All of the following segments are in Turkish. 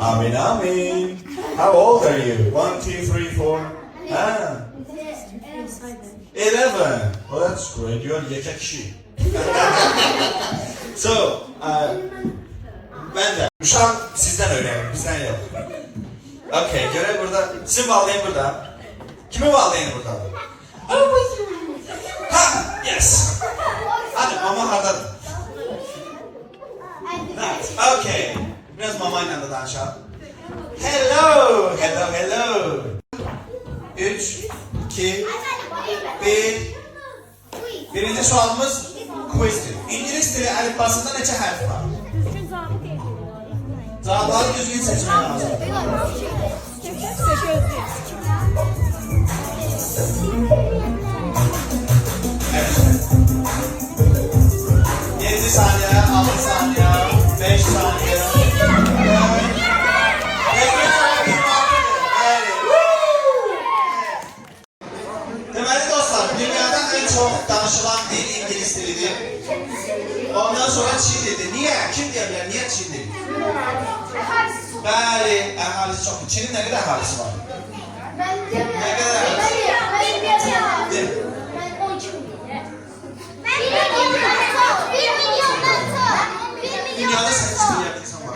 Amin, amin. How old are you? 1, 2, 3, 4. Ah, 11. Oh, that's great. You're yekek kişi. So, ben de. Uşağım sizden öğreniyorum, bizden yok. Okay, görev burada. Sizin bağlayın burada. Kimi bağlayın burada? Ha, yes. Hadi mama hardadır. Okay. Biraz mamayla da danışalım. Hello, hello, hello. 3, 2, 1. Birinci sualımız quizdir. İngiliz dili alifbasında neçə hərf var? Cevapları düzgün seçmek lazım. Evet. 7 saniye, 6 saniye, 5 saniye. Deməli dostlar, dünyada en çok danışılan dil İngiliz dilidir. Ondan sonra Çin dili. Niye? Kim diye bilir? Niye Çin dili? Bəli, əhalisi çoxdur. Çinin nə qədər əhalisi var? Nə qədər əhalisi? Deyil. Dünyada 8 milyar insan var.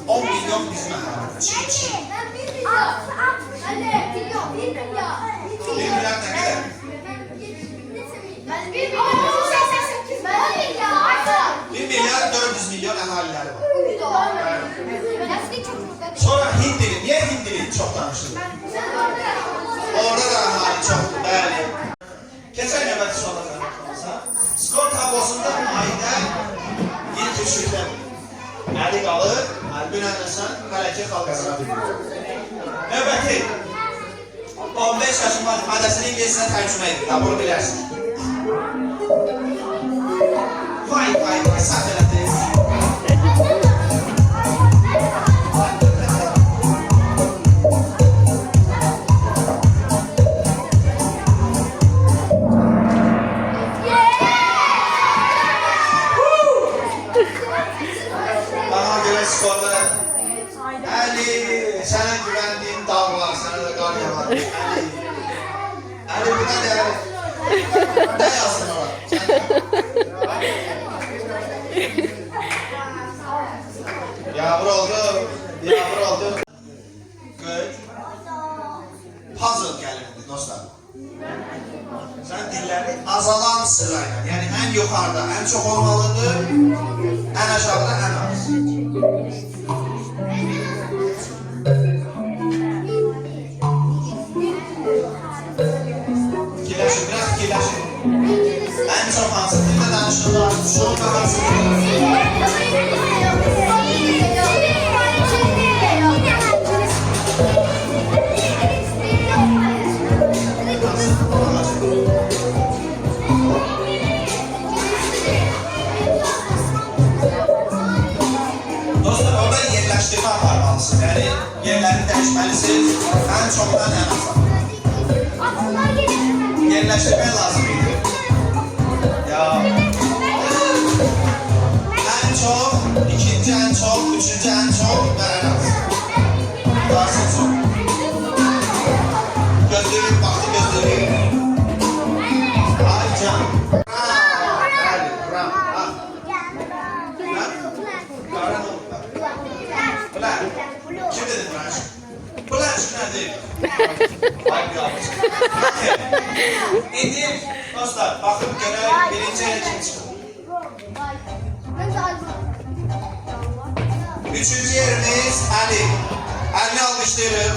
10 milyon bizim əhalimiz. Çin. 1 milyar nə qədər? 1 milyar 400 milyon əhaliləri var. Sonra Hind dili. Niye Hind dili çok danışılır? Orada da əhali çoxdur. Bəli. Keçən növbəti suala cavabımıza. Skor tablosunda ayda ilk üçlükdə Əli qalır, Əlbün Əlbəsən, Qələki xalq qazana bilir. Növbəti 15 yaşın maddəsini İngilizcə tərcümə edir. Bunu bilərsin. Vay, səhv elədiniz. Bana göre skorda Əli, sənə güvəndiğim dağlar, sənə də qar yağar. Əli, bu nə deyər? Ne yazsın ona? Yağmur oldu. Good. Puzzle gəlirdi dostlar. Sen dilleri azalan sırayla, yani en yukarıda en çok olmalıdır, en aşağıda en az. Kirləşin, biraz kirləşin. En çok hansı dilde danışırlar, şunu da hansı Dostlar, orada yerləşdirmə aparmalısınız. Yani yerlərini dəyişməlisiniz, en çoktan en aza. Yerləşdirmə lazım idi. Ya. En çok, ikinci en çok, üçüncü en çok ve en az. Varsın çok. Gözlüğü, baktı gözlüğü. Ay can. Kim dedi Blanche? Blanche nedir? Vay bir almış. İndi dostlar, bakın görev birinci el kim çıkıyor? Üçüncü yerimiz Ali. Ali'ni almıştırım.